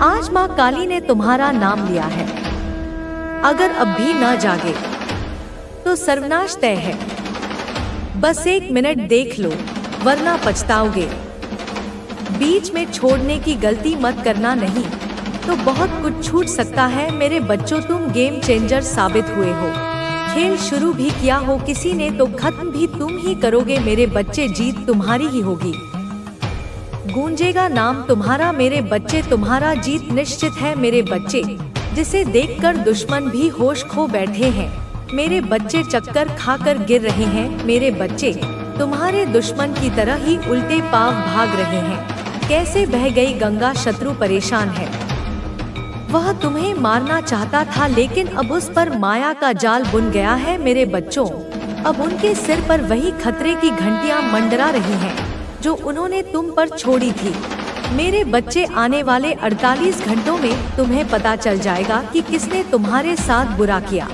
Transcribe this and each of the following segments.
आज माँ काली ने तुम्हारा नाम लिया है। अगर अब भी न जागे तो सर्वनाश तय है। बस 1 मिनट देख लो, वरना पछताओगे। बीच में छोड़ने की गलती मत करना, नहीं तो बहुत कुछ छूट सकता है। मेरे बच्चों, तुम गेम चेंजर साबित हुए हो। खेल शुरू भी किया हो किसी ने तो खत्म भी तुम ही करोगे। मेरे बच्चे, जीत तुम्हारी ही होगी। गूंजेगा नाम तुम्हारा मेरे बच्चे, तुम्हारा जीत निश्चित है मेरे बच्चे। जिसे देखकर दुश्मन भी होश खो बैठे हैं मेरे बच्चे, चक्कर खाकर गिर रहे हैं मेरे बच्चे। तुम्हारे दुश्मन की तरह ही उल्टे पांव भाग रहे हैं। कैसे बह गई गंगा, शत्रु परेशान है। वह तुम्हें मारना चाहता था, लेकिन अब उस पर माया का जाल बुन गया है मेरे बच्चों। अब उनके सिर पर वही खतरे की घंटियां मंडरा रही हैं जो उन्होंने तुम पर छोड़ी थी। मेरे बच्चे, आने वाले 48 घंटों में तुम्हें पता चल जाएगा कि किसने तुम्हारे साथ बुरा किया।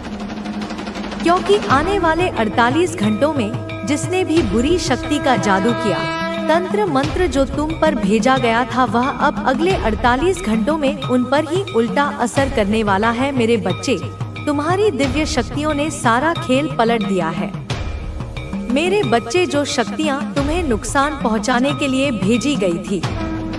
क्योंकि आने वाले 48 घंटों में जिसने भी बुरी शक्ति का जादू किया, तंत्र मंत्र जो तुम पर भेजा गया था, वह अब अगले 48 घंटों में उन पर ही उल्टा असर करने वाला है मेरे बच्चे। तुम्हारी दिव्य शक्तियों ने सारा खेल पलट दिया है मेरे बच्चे। जो शक्तियाँ तुम्हें नुकसान पहुँचाने के लिए भेजी गई थी,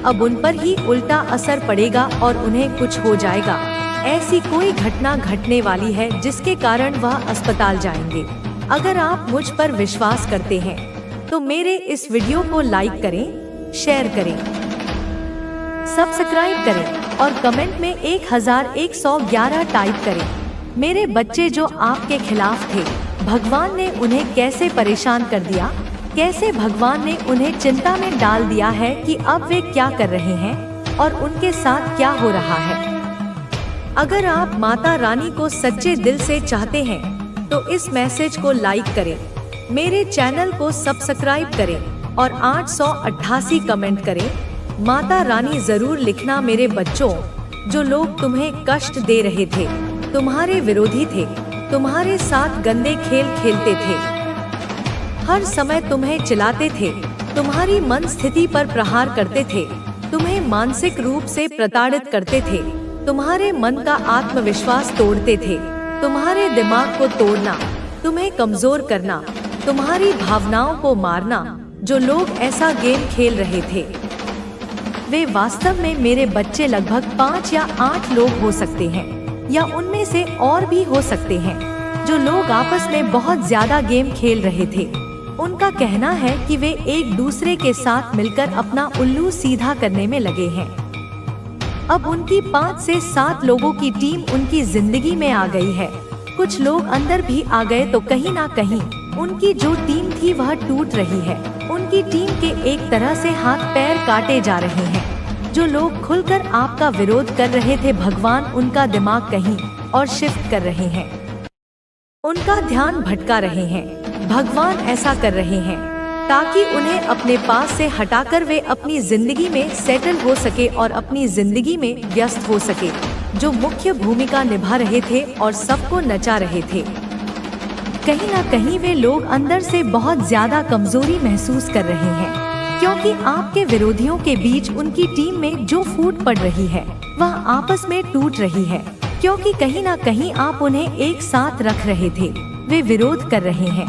अब उन पर ही उल्टा असर पड़ेगा और उन्हें कुछ हो जाएगा। ऐसी कोई घटना घटने वाली है जिसके कारण वह अस्पताल जाएंगे। अगर आप मुझ पर विश्वास करते हैं तो मेरे इस वीडियो को लाइक करें, शेयर करें, सब्सक्राइब करें और कमेंट में 1111 टाइप करें। मेरे बच्चे, जो आपके खिलाफ थे, भगवान ने उन्हें कैसे परेशान कर दिया, कैसे भगवान ने उन्हें चिंता में डाल दिया है कि अब वे क्या कर रहे हैं और उनके साथ क्या हो रहा है। अगर आप माता रानी को सच्चे दिल से चाहते हैं तो इस मैसेज को लाइक करें, मेरे चैनल को सब्सक्राइब करें और 888 कमेंट करें। माता रानी जरूर लिखना मेरे बच्चों। जो लोग तुम्हें कष्ट दे रहे थे, तुम्हारे विरोधी थे, तुम्हारे साथ गंदे खेल खेलते थे, हर समय तुम्हें चिल्लाते थे, तुम्हारी मन स्थिति पर प्रहार करते थे, तुम्हें मानसिक रूप से प्रताड़ित करते थे, तुम्हारे मन का आत्मविश्वास तोड़ते थे, तुम्हारे दिमाग को तोड़ना, तुम्हें कमजोर करना, तुम्हारी भावनाओं को मारना, जो लोग ऐसा गेम खेल रहे थे, वे वास्तव में मेरे बच्चे लगभग 5 या 8 लोग हो सकते हैं, या उनमें से और भी हो सकते हैं। जो लोग आपस में बहुत ज्यादा गेम खेल रहे थे, उनका कहना है कि वे एक दूसरे के साथ मिलकर अपना उल्लू सीधा करने में लगे हैं। अब उनकी 5 से 7 लोगों की टीम उनकी जिंदगी में आ गई है। कुछ लोग अंदर भी आ गए तो कहीं ना कहीं उनकी जो टीम थी वह टूट रही है। उनकी टीम के एक तरह से हाथ पैर काटे जा रहे हैं। जो लोग खुलकर आपका विरोध कर रहे थे, भगवान उनका दिमाग कहीं और शिफ्ट कर रहे हैं, उनका ध्यान भटका रहे हैं। भगवान ऐसा कर रहे हैं ताकि उन्हें अपने पास से हटाकर वे अपनी जिंदगी में सेटल हो सके और अपनी जिंदगी में व्यस्त हो सके। जो मुख्य भूमिका निभा रहे थे और सबको नचा रहे थे, कहीं ना कहीं वे लोग अंदर से बहुत ज्यादा कमजोरी महसूस कर रहे हैं, क्योंकि आपके विरोधियों के बीच उनकी टीम में जो फूट पड़ रही है वह आपस में टूट रही है, क्योंकि कहीं ना कहीं आप उन्हें एक साथ रख रहे थे। वे विरोध कर रहे हैं।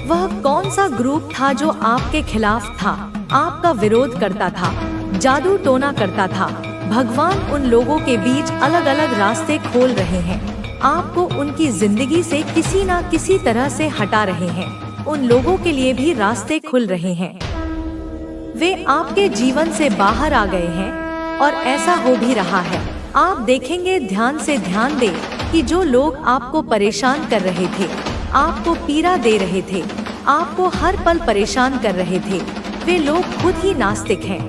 वह कौन सा ग्रुप था जो आपके खिलाफ था, आपका विरोध करता था, जादू टोना करता था? भगवान उन लोगों के बीच अलग अलग रास्ते खोल रहे हैं। आपको उनकी जिंदगी से किसी ना किसी तरह से हटा रहे हैं। उन लोगों के लिए भी रास्ते खुल रहे हैं। वे आपके जीवन से बाहर आ गए हैं और ऐसा हो भी रहा है। आप देखेंगे, ध्यान से ध्यान दें कि जो लोग आपको परेशान कर रहे थे, आपको पीड़ा दे रहे थे, आपको हर पल परेशान कर रहे थे, वे लोग खुद ही नास्तिक हैं।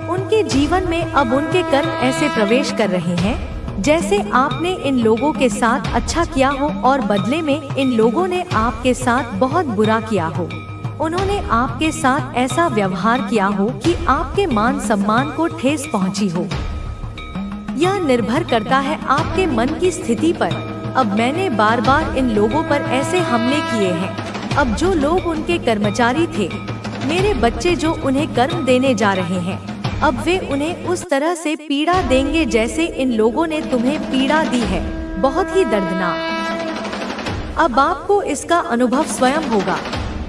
उनके जीवन में अब उनके कर्म ऐसे प्रवेश कर रहे हैं जैसे आपने इन लोगों के साथ अच्छा किया हो और बदले में इन लोगों ने आपके साथ बहुत बुरा किया हो। उन्होंने आपके साथ ऐसा व्यवहार किया हो कि आपके मान सम्मान को ठेस पहुंची हो। यह निर्भर करता है आपके मन की स्थिति पर। अब मैंने बार बार इन लोगों पर ऐसे हमले किए हैं। अब जो लोग उनके कर्मचारी थे, मेरे बच्चे जो उन्हें कर्म देने जा रहे हैं, अब वे उन्हें उस तरह से पीड़ा देंगे जैसे इन लोगों ने तुम्हें पीड़ा दी है, बहुत ही दर्दनाक। अब आपको इसका अनुभव स्वयं होगा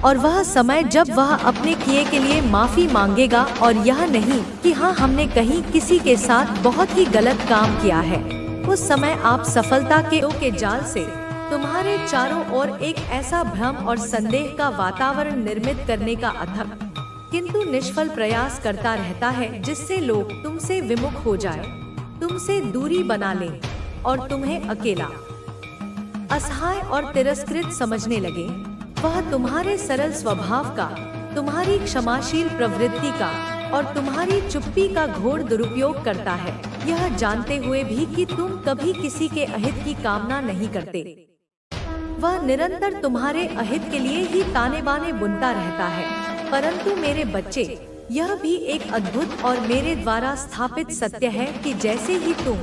और वह समय जब वह अपने किए के लिए माफी मांगेगा और यह नहीं कि हाँ हमने कहीं किसी के साथ बहुत ही गलत काम किया है। उस समय आप सफलता के जाल से तुम्हारे चारों ओर एक ऐसा भ्रम और संदेह का वातावरण निर्मित करने का अथक किंतु निष्फल प्रयास करता रहता है, जिससे लोग तुमसे विमुख हो जाए, तुमसे दूरी बना लें और तुम्हें अकेला, असहाय और तिरस्कृत समझने लगे। वह तुम्हारे सरल स्वभाव का, तुम्हारी क्षमाशील प्रवृत्ति का और तुम्हारी चुप्पी का घोर दुरुपयोग करता है, यह जानते हुए भी कि तुम कभी किसी के अहित की कामना नहीं करते। वह निरंतर तुम्हारे अहित के लिए ही ताने बाने बुनता रहता है। परंतु मेरे बच्चे, यह भी एक अद्भुत और मेरे द्वारा स्थापित सत्य है कि जैसे ही तुम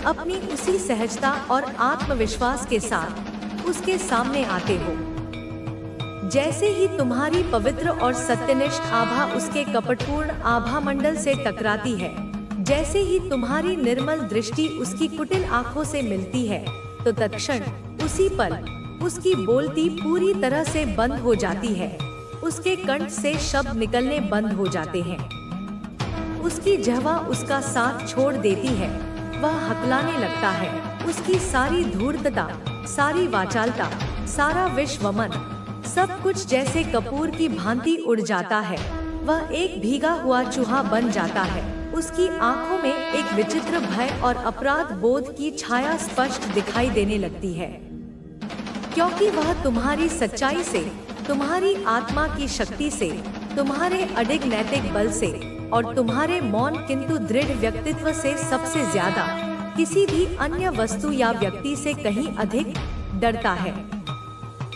अपनी उसी सहजता और आत्मविश्वास के साथ उसके सामने आते हो, जैसे ही तुम्हारी पवित्र और सत्यनिष्ठ आभा उसके कपटपूर्ण आभा मंडल से टकराती है, जैसे ही तुम्हारी निर्मल दृष्टि उसकी कुटिल आंखों से मिलती है, तो तत्क्षण उसी पल उसकी बोलती पूरी तरह से बंद हो जाती है, उसके कंठ से शब्द निकलने बंद हो जाते हैं, उसकी जिह्वा उसका साथ छोड़ देती है, वह हकलाने लगता है, उसकी सारी धूर्तता, सारी वाचालता, सारा विश्वमन, सब कुछ जैसे कपूर की भांति उड़ जाता है। वह एक भीगा हुआ चूहा बन जाता है। उसकी आंखों में एक विचित्र भय और अपराध बोध की छाया स्पष्ट दिखाई देने लगती है, क्योंकि वह तुम्हारी सच्चाई से, तुम्हारी आत्मा की शक्ति से, तुम्हारे अडिग नैतिक बल से और तुम्हारे मौन किंतु दृढ़ व्यक्तित्व से सबसे ज्यादा किसी भी अन्य वस्तु या व्यक्ति से कहीं अधिक डरता है।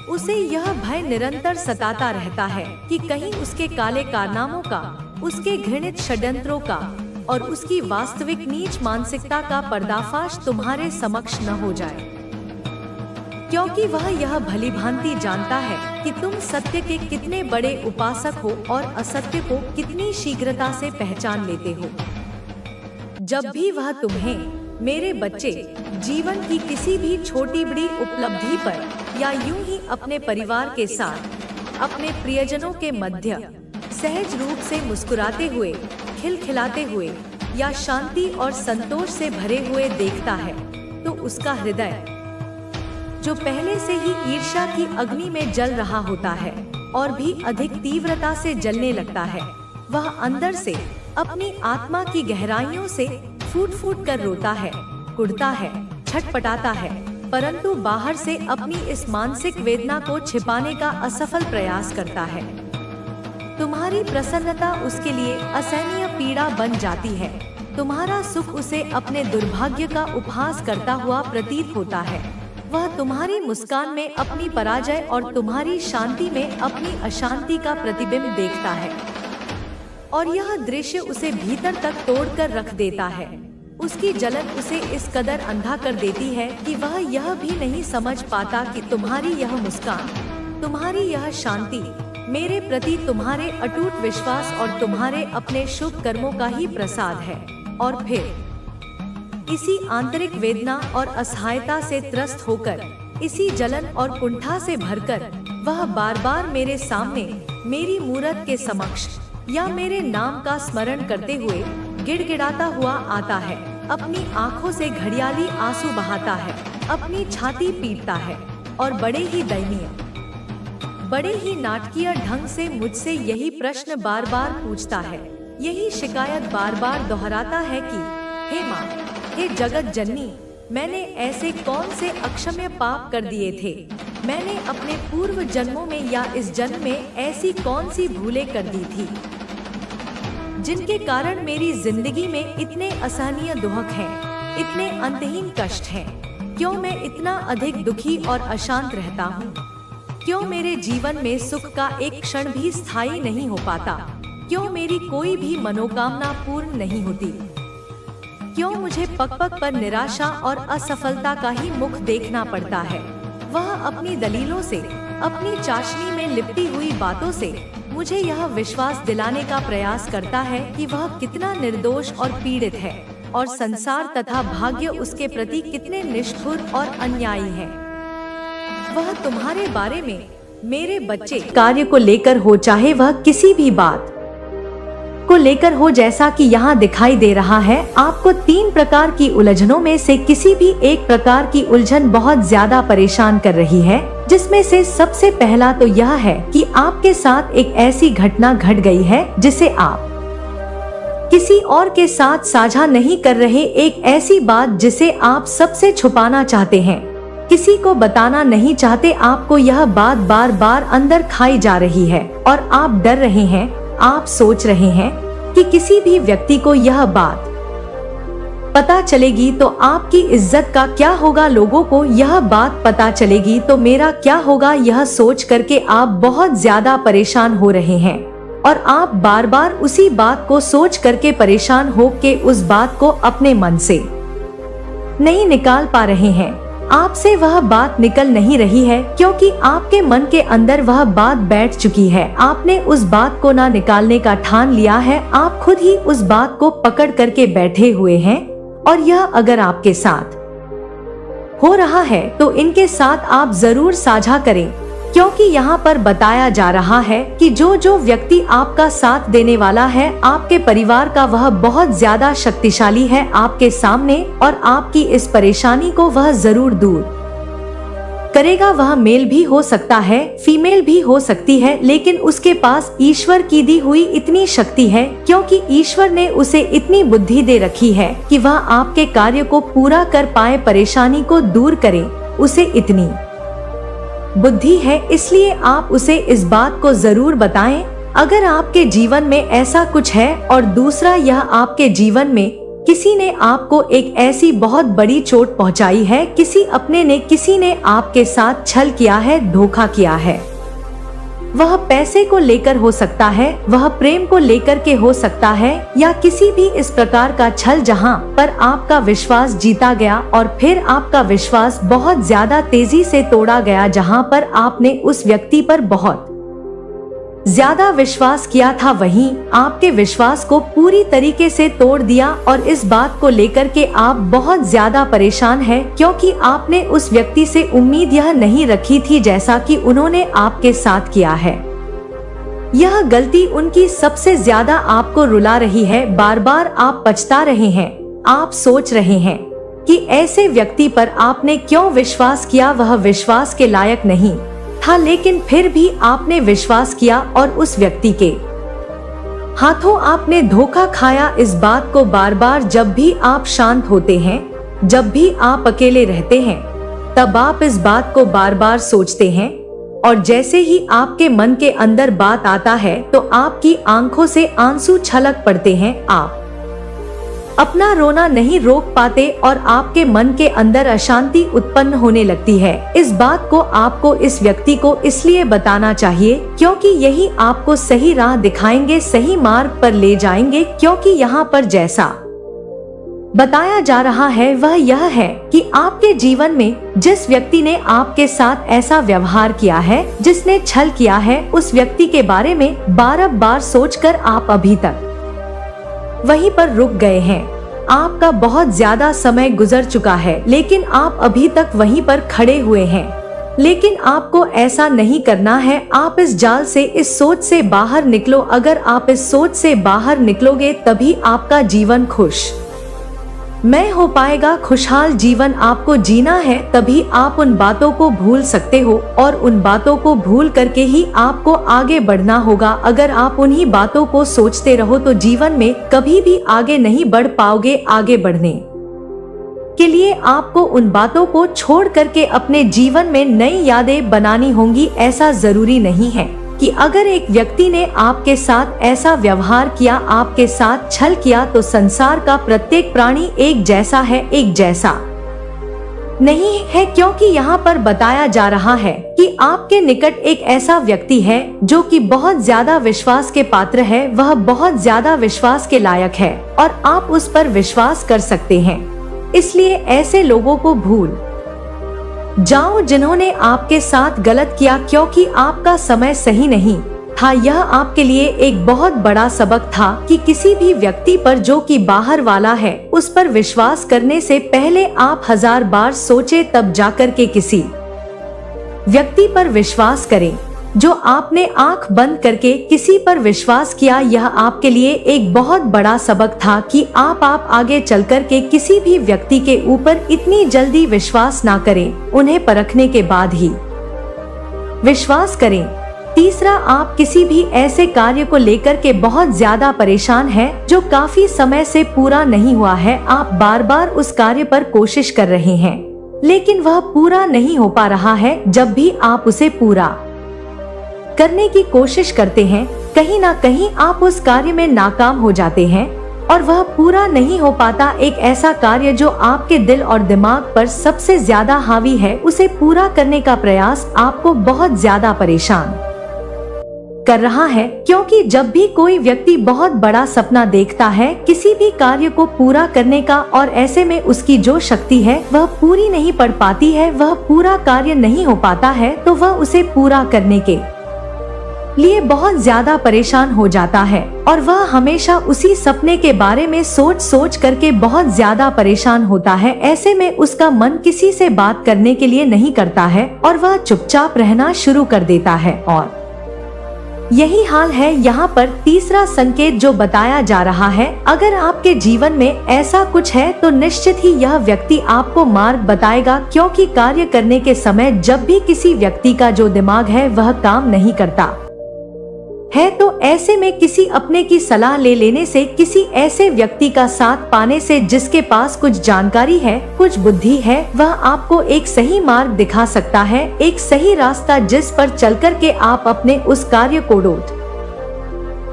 उसे यह भय निरंतर सताता रहता है कि कहीं उसके काले कारनामों का, उसके घृणित षड्यंत्रों का और उसकी वास्तविक नीच मानसिकता का पर्दाफाश तुम्हारे समक्ष न हो जाए, क्योंकि वह यह भलीभांति जानता है कि तुम सत्य के कितने बड़े उपासक हो और असत्य को कितनी शीघ्रता से पहचान लेते हो। जब भी वह तुम्हें, मेरे बच्चे, जीवन की किसी भी छोटी बड़ी उपलब्धि पर या यूं ही अपने परिवार के साथ, अपने प्रियजनों के मध्य सहज रूप से मुस्कुराते हुए, खिलखिलाते हुए या शांति और संतोष से भरे हुए देखता है, तो उसका हृदय, जो पहले से ही ईर्ष्या की अग्नि में जल रहा होता है और भी अधिक तीव्रता से जलने लगता है, वह अंदर से अपनी आत्मा की गहराइयों से फूट फूट कर रोता है, कुढ़ता है, छटपटाता है, परंतु बाहर से अपनी इस मानसिक वेदना को छिपाने का असफल प्रयास करता है। तुम्हारी प्रसन्नता उसके लिए असहनीय पीड़ा बन जाती है। तुम्हारा सुख उसे अपने दुर्भाग्य का उपहास करता हुआ प्रतीत होता है। वह तुम्हारी मुस्कान में अपनी पराजय और तुम्हारी शांति में अपनी अशांति का प्रतिबिंब देखता है, और यह दृश्य उसे भीतर तक तोड़कर रख देता है। उसकी जलन उसे इस कदर अंधा कर देती है कि वह यह भी नहीं समझ पाता कि तुम्हारी यह मुस्कान, तुम्हारी यह शांति मेरे प्रति तुम्हारे अटूट विश्वास और तुम्हारे अपने शुभ कर्मों का ही प्रसाद है। और फिर इसी आंतरिक वेदना और असहायता से त्रस्त होकर, इसी जलन और कुंठा से भरकर, वह बार बार मेरे सामने, मेरी मूरत के समक्ष या मेरे नाम का स्मरण करते हुए गिड़गिड़ाता हुआ आता है, अपनी आंखों से घड़ियाली आंसू बहाता है, अपनी छाती पीटता है और बड़े ही दयनीय, बड़े ही नाटकीय ढंग से मुझसे यही प्रश्न बार बार पूछता है, यही शिकायत बार बार दोहराता है कि हे माँ, हे जगत जननी, मैंने ऐसे कौन से अक्षम्य पाप कर दिए थे, मैंने अपने पूर्व जन्मों में या इस जन्म में ऐसी कौन सी भूलें कर दी थी, जिनके कारण मेरी जिंदगी में इतने असहनीय दुख हैं, इतने अंतहीन कष्ट हैं। क्यों मैं इतना अधिक दुखी और अशांत रहता हूँ? क्यों मेरे जीवन में सुख का एक क्षण भी स्थायी नहीं हो पाता? क्यों मेरी कोई भी मनोकामना पूर्ण नहीं होती? क्यों मुझे पग पग पर निराशा और असफलता का ही मुख देखना पड़ता है? वह अपनी दलीलों से, अपनी चाशनी में लिपटी हुई बातों से मुझे यह विश्वास दिलाने का प्रयास करता है कि वह कितना निर्दोष और पीड़ित है और संसार तथा भाग्य उसके प्रति कितने निष्ठुर और अन्यायी है। वह तुम्हारे बारे में, मेरे बच्चे, कार्य को लेकर हो, चाहे वह किसी भी बात को लेकर हो, जैसा कि यहाँ दिखाई दे रहा है, आपको 3 प्रकार की उलझनों में से किसी भी एक प्रकार की उलझन बहुत ज्यादा परेशान कर रही है, जिसमें से सबसे पहला तो यह है कि आपके साथ एक ऐसी घटना घट गई है जिसे आप किसी और के साथ साझा नहीं कर रहे, एक ऐसी बात जिसे आप सबसे छुपाना चाहते हैं, किसी को बताना नहीं चाहते। आपको यह बात बार बार अंदर खाई जा रही है और आप डर रहे हैं। आप सोच रहे हैं कि किसी भी व्यक्ति को यह बात पता चलेगी तो आपकी इज्जत का क्या होगा, लोगों को यह बात पता चलेगी तो मेरा क्या होगा, यह सोच करके आप बहुत ज्यादा परेशान हो रहे हैं और आप बार बार उसी बात को सोच करके परेशान हो के उस बात को अपने मन से नहीं निकाल पा रहे हैं। आपसे वह बात निकल नहीं रही है क्योंकि आपके मन के अंदर वह बात बैठ चुकी है। आपने उस बात को ना निकालने का ठान लिया है, आप खुद ही उस बात को पकड़ करके बैठे हुए हैं और यह अगर आपके साथ हो रहा है तो इनके साथ आप जरूर साझा करें, क्योंकि यहाँ पर बताया जा रहा है कि जो व्यक्ति आपका साथ देने वाला है आपके परिवार का, वह बहुत ज्यादा शक्तिशाली है आपके सामने और आपकी इस परेशानी को वह जरूर दूर करेगा। वह मेल भी हो सकता है, फीमेल भी हो सकती है, लेकिन उसके पास ईश्वर की दी हुई इतनी शक्ति है, क्योंकि ईश्वर ने उसे इतनी बुद्धि दे रखी है कि वह आपके कार्य को पूरा कर पाए, परेशानी को दूर करे। उसे इतनी बुद्धि है, इसलिए आप उसे इस बात को जरूर बताएं अगर आपके जीवन में ऐसा कुछ है। और दूसरा, यह आपके जीवन में किसी ने आपको एक ऐसी बहुत बड़ी चोट पहुंचाई है, किसी ने आपके साथ छल किया है, धोखा किया है। वह पैसे को लेकर हो सकता है, वह प्रेम को लेकर के हो सकता है, या किसी भी इस प्रकार का छल जहां पर आपका विश्वास जीता गया और फिर आपका विश्वास बहुत ज्यादा तेजी से तोड़ा गया, जहां पर आपने उस व्यक्ति पर बहुत ज्यादा विश्वास किया था, वहीं आपके विश्वास को पूरी तरीके से तोड़ दिया। और इस बात को लेकर के आप बहुत ज्यादा परेशान हैं, क्योंकि आपने उस व्यक्ति से उम्मीद यह नहीं रखी थी जैसा कि उन्होंने आपके साथ किया है। यह गलती उनकी सबसे ज्यादा आपको रुला रही है। बार बार आप पछता रहे हैं, आप सोच रहे हैं कि ऐसे व्यक्ति पर आपने क्यों विश्वास किया, वह विश्वास के लायक नहीं था, लेकिन फिर भी आपने विश्वास किया और उस व्यक्ति के हाथों आपने धोखा खाया। इस बात को बार बार जब भी आप शांत होते हैं, जब भी आप अकेले रहते हैं, तब आप इस बात को बार बार सोचते हैं और जैसे ही आपके मन के अंदर बात आता है तो आपकी आंखों से आंसू छलक पड़ते हैं। आप अपना रोना नहीं रोक पाते और आपके मन के अंदर अशांति उत्पन्न होने लगती है। इस बात को आपको इस व्यक्ति को इसलिए बताना चाहिए क्योंकि यही आपको सही राह दिखाएंगे, सही मार्ग पर ले जाएंगे। क्योंकि यहाँ पर जैसा बताया जा रहा है वह यह है कि आपके जीवन में जिस व्यक्ति ने आपके साथ ऐसा व्यवहार किया है, जिसने छल किया है, उस व्यक्ति के बारे में बार बार सोचकर आप अभी तक वहीं पर रुक गए हैं। आपका बहुत ज्यादा समय गुजर चुका है, लेकिन आप अभी तक वहीं पर खड़े हुए हैं। लेकिन आपको ऐसा नहीं करना है। आप इस जाल से, इस सोच से बाहर निकलो। अगर आप इस सोच से बाहर निकलोगे तभी आपका जीवन खुश मैं हो पाएगा। खुशहाल जीवन आपको जीना है, तभी आप उन बातों को भूल सकते हो और उन बातों को भूल करके ही आपको आगे बढ़ना होगा। अगर आप उन्हीं बातों को सोचते रहो तो जीवन में कभी भी आगे नहीं बढ़ पाओगे। आगे बढ़ने के लिए आपको उन बातों को छोड़ करके अपने जीवन में नई यादें बनानी होंगी। ऐसा जरूरी नहीं है कि अगर एक व्यक्ति ने आपके साथ ऐसा व्यवहार किया, आपके साथ छल किया, तो संसार का प्रत्येक प्राणी एक जैसा है, एक जैसा नहीं है। क्योंकि यहाँ पर बताया जा रहा है कि आपके निकट एक ऐसा व्यक्ति है जो कि बहुत ज्यादा विश्वास के पात्र है, वह बहुत ज्यादा विश्वास के लायक है और आप उस पर विश्वास कर सकते हैं। इसलिए ऐसे लोगों को भूल जाओ जिन्होंने आपके साथ गलत किया, क्योंकि आपका समय सही नहीं था, यह आपके लिए एक बहुत बड़ा सबक था कि किसी भी व्यक्ति पर जो कि बाहर वाला है उस पर विश्वास करने से पहले आप 1000 बार सोचे तब जाकर के किसी व्यक्ति पर विश्वास करें। जो आपने आंख बंद करके किसी पर विश्वास किया, यह आपके लिए एक बहुत बड़ा सबक था कि आप आगे चलकर के किसी भी व्यक्ति के ऊपर इतनी जल्दी विश्वास ना करें, उन्हें परखने के बाद ही विश्वास करें। तीसरा, आप किसी भी ऐसे कार्य को लेकर के बहुत ज्यादा परेशान हैं जो काफी समय से पूरा नहीं हुआ है। आप बार बार उस कार्य पर कोशिश कर रहे हैं लेकिन वह पूरा नहीं हो पा रहा है। जब भी आप उसे पूरा करने की कोशिश करते हैं, कहीं ना कहीं आप उस कार्य में नाकाम हो जाते हैं और वह पूरा नहीं हो पाता। एक ऐसा कार्य जो आपके दिल और दिमाग पर सबसे ज्यादा हावी है, उसे पूरा करने का प्रयास आपको बहुत ज्यादा परेशान कर रहा है, क्योंकि जब भी कोई व्यक्ति बहुत बड़ा सपना देखता है किसी भी कार्य को पूरा करने का और ऐसे में उसकी जो शक्ति है वह पूरी नहीं पड़ पाती है, वह पूरा कार्य नहीं हो पाता है, तो वह उसे पूरा करने के लिए बहुत ज्यादा परेशान हो जाता है और वह हमेशा उसी सपने के बारे में सोच करके बहुत ज्यादा परेशान होता है। ऐसे में उसका मन किसी से बात करने के लिए नहीं करता है और वह चुपचाप रहना शुरू कर देता है। और यही हाल है यहाँ पर तीसरा संकेत जो बताया जा रहा है। अगर आपके जीवन में ऐसा कुछ है तो निश्चित ही यह व्यक्ति आपको मार्ग बताएगा, क्योंकि कार्य करने के समय जब भी किसी व्यक्ति का जो दिमाग है वह काम नहीं करता है, तो ऐसे में किसी अपने की सलाह ले लेने से, किसी ऐसे व्यक्ति का साथ पाने से जिसके पास कुछ जानकारी है, कुछ बुद्धि है, वह आपको एक सही मार्ग दिखा सकता है, एक सही रास्ता जिस पर चलकर के आप अपने उस कार्य को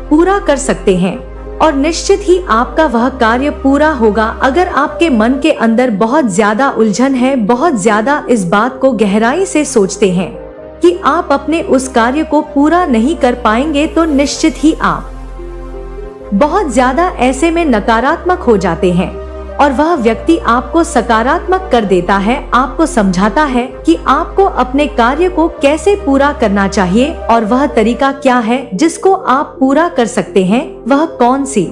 पूरा कर सकते हैं और निश्चित ही आपका वह कार्य पूरा होगा। अगर आपके मन के अंदर बहुत ज्यादा उलझन है, बहुत ज्यादा इस बात को गहराई से सोचते हैं कि आप अपने उस कार्य को पूरा नहीं कर पाएंगे, तो निश्चित ही आप बहुत ज्यादा ऐसे में नकारात्मक हो जाते हैं और वह व्यक्ति आपको सकारात्मक कर देता है, आपको समझाता है कि आपको अपने कार्य को कैसे पूरा करना चाहिए और वह तरीका क्या है जिसको आप पूरा कर सकते हैं, वह कौन सी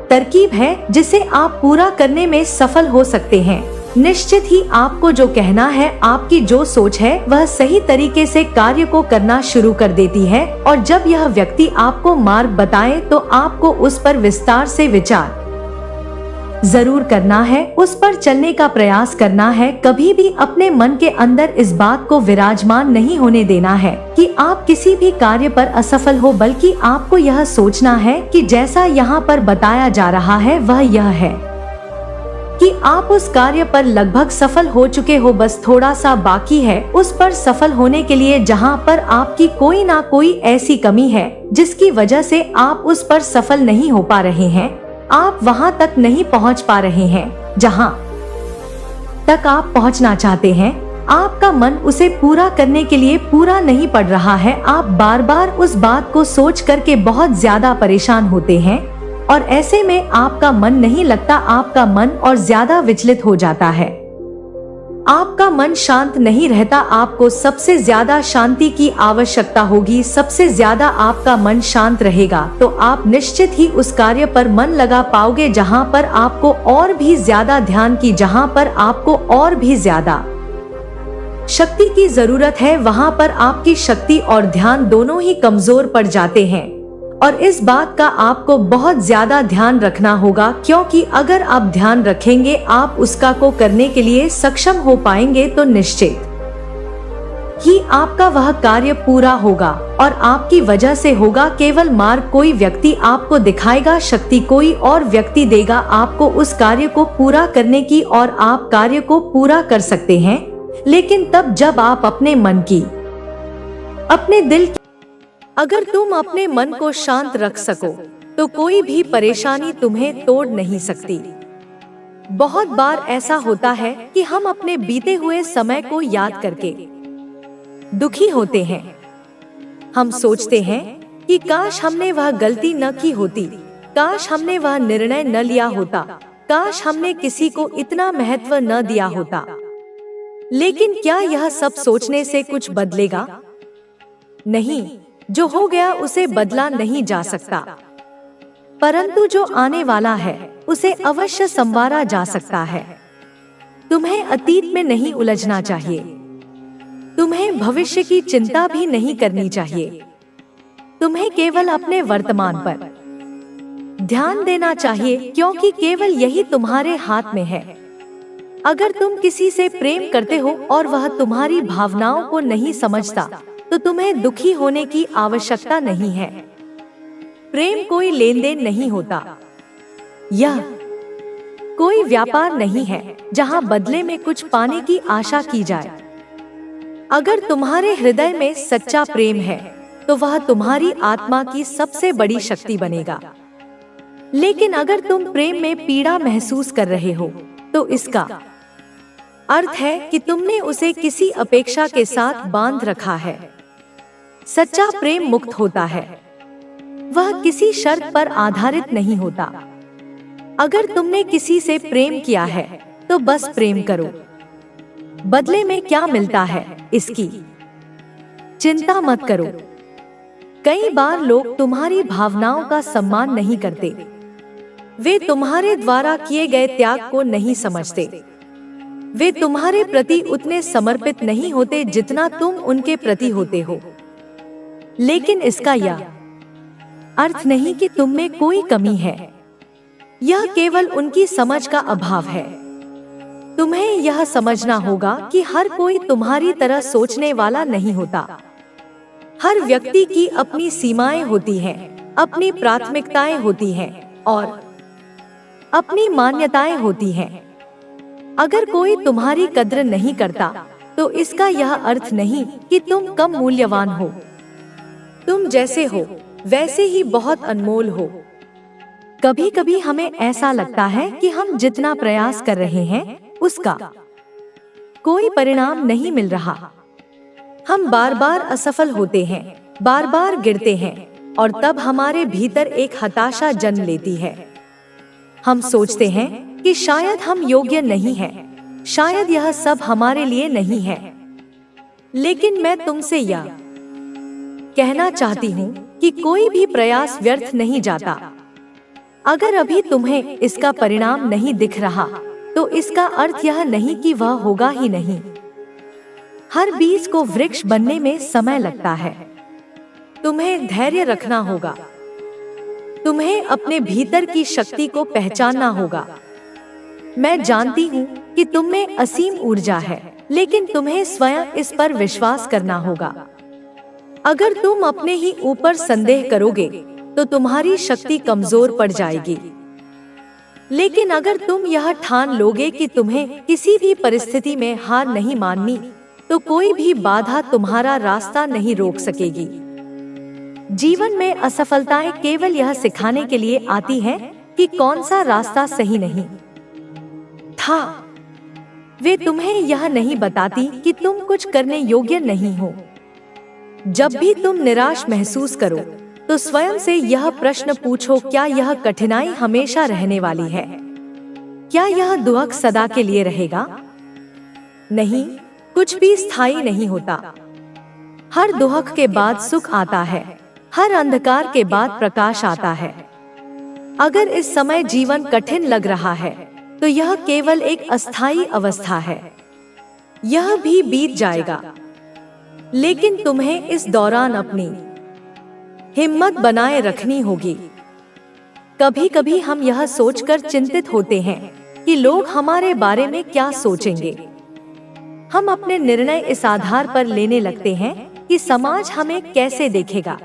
तरकीब है जिसे आप पूरा करने में सफल हो सकते हैं। निश्चित ही आपको जो कहना है, आपकी जो सोच है, वह सही तरीके से कार्य को करना शुरू कर देती है और जब यह व्यक्ति आपको मार्ग बताए तो आपको उस पर विस्तार से विचार जरूर करना है, उस पर चलने का प्रयास करना है। कभी भी अपने मन के अंदर इस बात को विराजमान नहीं होने देना है कि आप किसी भी कार्य पर असफल हो, बल्कि आपको यह सोचना है कि जैसा यहाँ पर बताया जा रहा है वह यह है कि आप उस कार्य पर लगभग सफल हो चुके हो, बस थोड़ा सा बाकी है उस पर सफल होने के लिए। जहां पर आपकी कोई ना कोई ऐसी कमी है जिसकी वजह से आप उस पर सफल नहीं हो पा रहे हैं, आप वहां तक नहीं पहुंच पा रहे हैं जहां तक आप पहुंचना चाहते हैं। आपका मन उसे पूरा करने के लिए पूरा नहीं पड़ रहा है। आप बार बार उस बात को सोच करके बहुत ज्यादा परेशान होते हैं और ऐसे में आपका मन नहीं लगता, आपका मन और ज्यादा विचलित हो जाता है, आपका मन शांत नहीं रहता। आपको सबसे ज्यादा शांति की आवश्यकता होगी, सबसे ज्यादा आपका मन शांत रहेगा तो आप निश्चित ही उस कार्य पर मन लगा पाओगे जहां पर आपको और भी ज्यादा ध्यान की, जहां पर आपको और भी ज्यादा शक्ति की जरूरत है, वहां पर आपकी शक्ति और ध्यान दोनों ही कमजोर पड़ जाते हैं। और इस बात का आपको बहुत ज्यादा ध्यान रखना होगा, क्योंकि अगर आप ध्यान रखेंगे आप उसका को करने के लिए सक्षम हो पाएंगे तो निश्चित ही आपका वह कार्य पूरा होगा और आपकी वजह से होगा। केवल मार्ग कोई व्यक्ति आपको दिखाएगा, शक्ति कोई और व्यक्ति देगा आपको उस कार्य को पूरा करने की और आप कार्य को पूरा कर सकते हैं, लेकिन तब जब आप अपने मन की, अपने दिल की, अगर तुम अपने मन को शांत रख सको तो कोई भी परेशानी तुम्हें तोड़ नहीं सकती। बहुत बार ऐसा होता है कि हम अपने बीते हुए समय को याद करके दुखी होते हैं। हम सोचते हैं कि काश हमने वह गलती न की होती, काश हमने वह निर्णय न लिया होता, काश हमने किसी को इतना महत्व न दिया होता। लेकिन क्या यह सब सोचने से कुछ बदलेगा? नहीं, जो हो गया उसे बदला नहीं जा सकता, परंतु जो आने वाला है उसे अवश्य संवारा जा सकता है। तुम्हें अतीत में नहीं उलझना चाहिए, तुम्हें भविष्य की चिंता भी नहीं करनी चाहिए। तुम्हें केवल अपने वर्तमान पर ध्यान देना चाहिए, क्योंकि केवल यही तुम्हारे हाथ में है। अगर तुम किसी से प्रेम करते हो और वह तुम्हारी भावनाओं को नहीं समझता, तो तुम्हें दुखी होने की आवश्यकता नहीं है। प्रेम कोई लेन देन नहीं होता, यह कोई व्यापार नहीं है जहां बदले में कुछ पाने की आशा की जाए। अगर तुम्हारे हृदय में सच्चा प्रेम है तो वह तुम्हारी आत्मा की सबसे बड़ी शक्ति बनेगा। लेकिन अगर तुम प्रेम में पीड़ा महसूस कर रहे हो, तो इसका अर्थ है कि तुमने उसे किसी अपेक्षा के साथ बांध रखा है। सच्चा प्रेम मुक्त होता है, वह किसी शर्त पर आधारित नहीं होता। अगर तुमने किसी से प्रेम किया है तो बस प्रेम करो। बदले में क्या मिलता है इसकी चिंता मत करो। कई बार लोग तुम्हारी भावनाओं का सम्मान नहीं करते, वे तुम्हारे द्वारा किए गए त्याग को नहीं समझते, वे तुम्हारे प्रति उतने समर्पित नहीं होते जितना तुम उनके प्रति होते हो। लेकिन इसका यह अर्थ नहीं कि तुम में कोई कमी है, यह केवल उनकी समझ का अभाव है। तुम्हें यह समझना होगा कि हर कोई तुम्हारी तरह सोचने वाला नहीं होता। हर व्यक्ति की अपनी सीमाएं होती हैं, अपनी प्राथमिकताएं होती हैं और अपनी मान्यताएं होती हैं। अगर कोई तुम्हारी कद्र नहीं करता, तो इसका यह अर्थ नहीं कि तुम कम मूल्यवान हो। तुम जैसे हो वैसे ही बहुत अनमोल हो। कभी कभी हमें ऐसा लगता है कि हम जितना प्रयास कर रहे हैं उसका कोई परिणाम नहीं मिल रहा। हम बार बार असफल होते हैं, बार बार गिरते हैं और तब हमारे भीतर एक हताशा जन्म लेती है। हम सोचते हैं कि शायद हम योग्य नहीं हैं, शायद यह सब हमारे लिए नहीं है। लेकिन मैं तुमसे यह कहना चाहती हूँ कि कोई भी प्रयास व्यर्थ नहीं जाता। अगर अभी तुम्हें इसका परिणाम नहीं दिख रहा, तो इसका अर्थ यह नहीं कि वह होगा ही नहीं। हर बीज को वृक्ष बनने में समय लगता है। तुम्हें धैर्य रखना होगा, तुम्हें अपने भीतर की शक्ति को पहचानना होगा। मैं जानती हूँ कि तुम में असीम ऊर्जा है, लेकिन तुम्हें स्वयं इस पर विश्वास करना होगा। अगर तुम अपने ही ऊपर संदेह करोगे तो तुम्हारी शक्ति कमजोर पड़ जाएगी। लेकिन अगर तुम यह ठान लोगे कि तुम्हें किसी भी परिस्थिति में हार नहीं माननी, तो कोई भी बाधा तुम्हारा रास्ता नहीं रोक सकेगी। जीवन में असफलताएं केवल यह सिखाने के लिए आती हैं कि कौन सा रास्ता सही नहीं था। वे तुम्हें यह नहीं बताती कि तुम कुछ करने योग्य नहीं हो। जब भी तुम निराश महसूस करो, तो स्वयं से यह प्रश्न पूछो, क्या यह कठिनाई हमेशा रहने वाली है? क्या यह दुख सदा के लिए रहेगा? नहीं, कुछ भी स्थायी नहीं होता। हर दुख के बाद सुख आता है, हर अंधकार के बाद प्रकाश आता है। अगर इस समय जीवन कठिन लग रहा है, तो यह केवल एक अस्थायी अवस्था है। यह भी बीत जाएगा। लेकिन तुम्हें इस दौरान अपनी हिम्मत बनाए रखनी होगी। कभी कभी हम यह सोचकर चिंतित होते हैं कि लोग हमारे बारे में क्या सोचेंगे। हम अपने निर्णय इस आधार पर लेने लगते हैं कि समाज हमें कैसे देखेगा।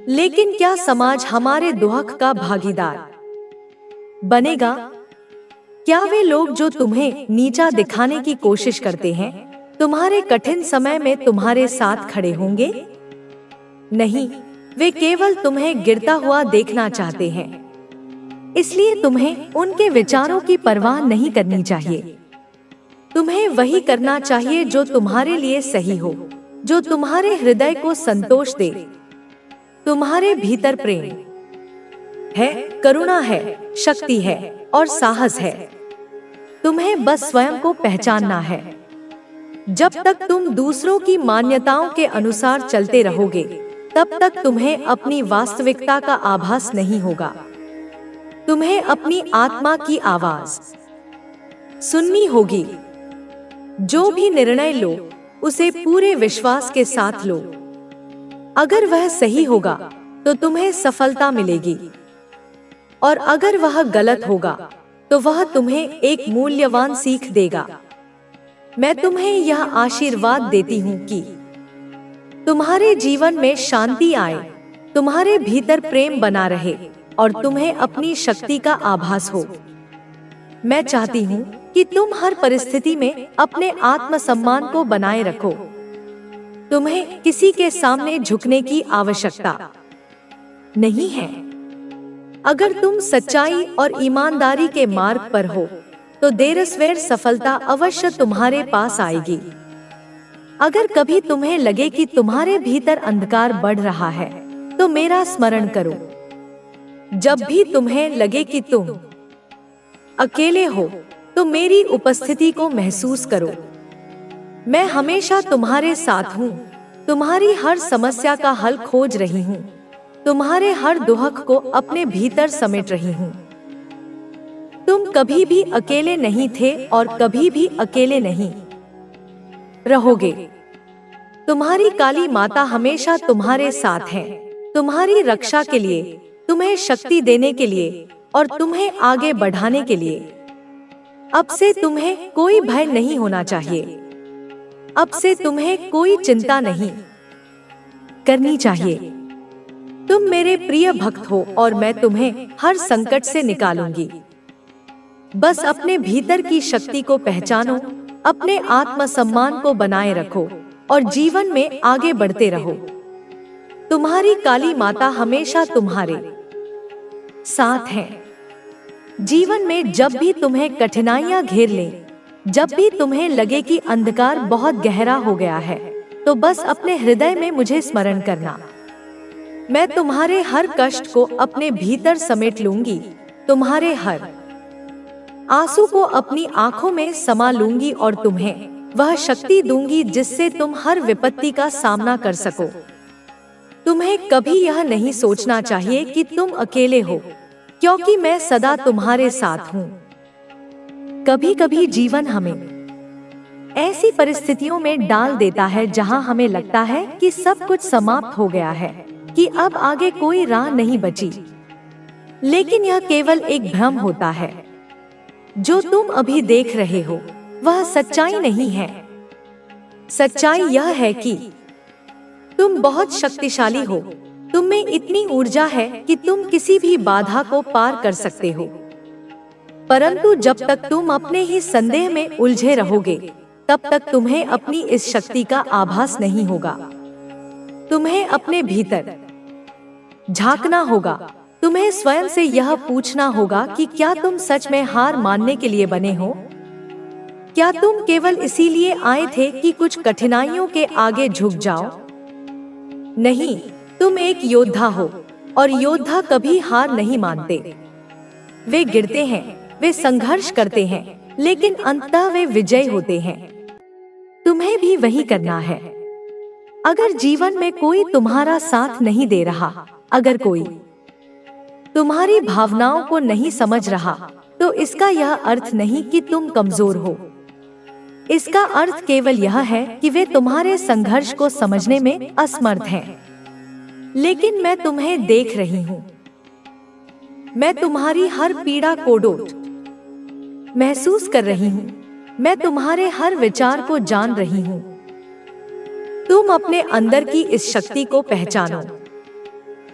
लेकिन क्या समाज हमारे दुख का भागीदार बनेगा? क्या वे लोग जो तुम्हें नीचा दिखाने की कोशिश करते हैं, तुम्हारे कठिन समय में तुम्हारे साथ खड़े होंगे? नहीं, वे केवल तुम्हें गिरता हुआ देखना चाहते हैं। इसलिए तुम्हें उनके विचारों की परवाह नहीं करनी चाहिए। तुम्हें वही करना चाहिए जो तुम्हारे लिए सही हो, जो तुम्हारे हृदय को संतोष दे। तुम्हारे भीतर प्रेम है, करुणा है, शक्ति है और साहस है। तुम्हें बस स्वयं को पहचानना है। जब तक तुम दूसरों की मान्यताओं के अनुसार चलते रहोगे, तब तक तुम्हें अपनी वास्तविकता का आभास नहीं होगा। तुम्हें अपनी आत्मा की आवाज सुननी होगी। जो भी निर्णय लो उसे पूरे विश्वास के साथ लो। अगर वह सही होगा तो तुम्हें सफलता मिलेगी, और अगर वह गलत होगा तो वह तुम्हें एक मूल्यवान सीख देगा। मैं तुम्हें यह आशीर्वाद देती हूँ कि तुम्हारे जीवन में शांति आए, तुम्हारे भीतर प्रेम बना रहे और तुम्हें अपनी शक्ति का आभास हो। मैं चाहती हूँ कि तुम हर परिस्थिति में अपने आत्मसम्मान को बनाए रखो। तुम्हें किसी के सामने झुकने की आवश्यकता नहीं है। अगर तुम सच्चाई और ईमानदारी के मार्ग पर हो तो देर सवेर सफलता अवश्य तुम्हारे पास आएगी। अगर कभी तुम्हें लगे कि तुम्हारे भीतर अंधकार बढ़ रहा है तो मेरा स्मरण करो। जब भी तुम्हें लगे कि तुम अकेले हो तो मेरी उपस्थिति को महसूस करो। मैं हमेशा तुम्हारे साथ हूँ, तुम्हारी हर समस्या का हल खोज रही हूँ, तुम्हारे हर दुख को अपने भीतर समेट रही हूँ। तुम कभी भी अकेले नहीं थे और कभी भी अकेले नहीं रहोगे। तुम्हारी काली माता हमेशा तुम्हारे साथ है, तुम्हारी रक्षा के लिए, तुम्हें शक्ति देने के लिए और तुम्हें आगे बढ़ाने के लिए। अब से तुम्हें कोई भय नहीं होना चाहिए। अब से तुम्हें कोई चिंता नहीं करनी चाहिए। तुम मेरे प्रिय भक्त हो और मैं तुम्हें हर संकट से निकालूंगी। बस अपने भीतर की शक्ति को पहचानो, अपने आत्मसम्मान को बनाए रखो और जीवन में आगे बढ़ते रहो। तुम्हारी काली माता हमेशा तुम्हारे साथ है। जीवन में जब भी तुम्हें कठिनाइयां घेर ले, जब भी तुम्हें लगे कि अंधकार बहुत गहरा हो गया है, तो बस अपने हृदय में मुझे स्मरण करना। मैं तुम्हारे हर कष्ट को अपने भीतर समेट लूंगी, तुम्हारे हर आंसू को अपनी आंखों में समा लूंगी और तुम्हें वह शक्ति दूंगी जिससे तुम हर विपत्ति का सामना कर सको। तुम्हें कभी यह नहीं सोचना चाहिए कि तुम अकेले हो, क्योंकि मैं सदा तुम्हारे साथ हूँ। कभी कभी जीवन हमें ऐसी परिस्थितियों में डाल देता है जहाँ हमें लगता है कि सब कुछ समाप्त हो गया है, कि अब आगे कोई राह नहीं बची। लेकिन यह केवल एक भ्रम होता है। जो तुम अभी देख रहे हो वह सच्चाई नहीं है। सच्चाई यह है कि तुम बहुत शक्तिशाली हो। तुम में इतनी ऊर्जा है कि तुम किसी भी बाधा को पार कर सकते हो। परंतु जब तक तुम अपने ही संदेह में उलझे रहोगे, तब तक तुम्हें अपनी इस शक्ति का आभास नहीं होगा। तुम्हें अपने भीतर झांकना होगा। तुम्हें स्वयं से यह पूछना होगा कि क्या तुम सच में हार मानने के लिए बने हो? क्या तुम केवल इसीलिए आए थे कि कुछ कठिनाइयों के आगे झुक जाओ? नहीं, तुम एक योद्धा हो और योद्धा कभी हार नहीं मानते। वे गिरते हैं, वे संघर्ष करते हैं, लेकिन अंततः वे विजयी होते हैं। तुम्हें भी वही करना है। अगर जीवन में कोई तुम्हारा साथ नहीं दे रहा, अगर कोई तुम्हारी भावनाओं को नहीं समझ रहा, तो इसका यह अर्थ नहीं कि तुम कमजोर हो। इसका अर्थ केवल यह है कि वे तुम्हारे संघर्ष को समझने में असमर्थ हैं। लेकिन मैं तुम्हें देख रही हूँ। मैं तुम्हारी हर पीड़ा को महसूस कर रही हूँ। मैं तुम्हारे हर विचार को जान रही हूँ। तुम अपने अंदर की इस शक्ति को पहचानो।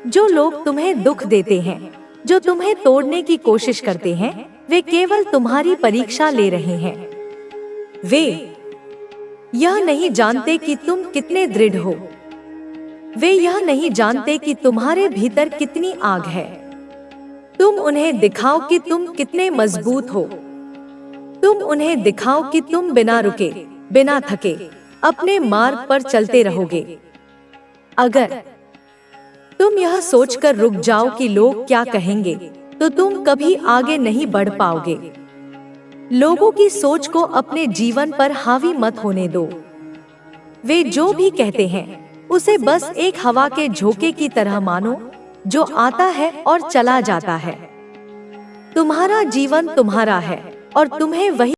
जो लोग तुम्हें दुख देते हैं, जो तुम्हें तोड़ने की कोशिश करते हैं, वे केवल तुम्हारी परीक्षा ले रहे हैं। वे यह नहीं जानते कि तुम कितने दृढ़ हो। वे यह नहीं जानते कि तुम्हारे भीतर कितनी आग है। तुम उन्हें दिखाओ कि तुम कितने मजबूत हो। तुम उन्हें दिखाओ कि तुम बिना रुके, बिना थके अपने मार्ग पर चलते रहोगे। अगर तुम यह सोचकर रुक जाओ कि लोग क्या कहेंगे, तो तुम कभी आगे नहीं बढ़ पाओगे। लोगों की सोच को अपने जीवन पर हावी मत होने दो। वे जो भी कहते हैं उसे बस एक हवा के झोंके की तरह मानो, जो आता है और चला जाता है। तुम्हारा जीवन तुम्हारा है और तुम्हें वही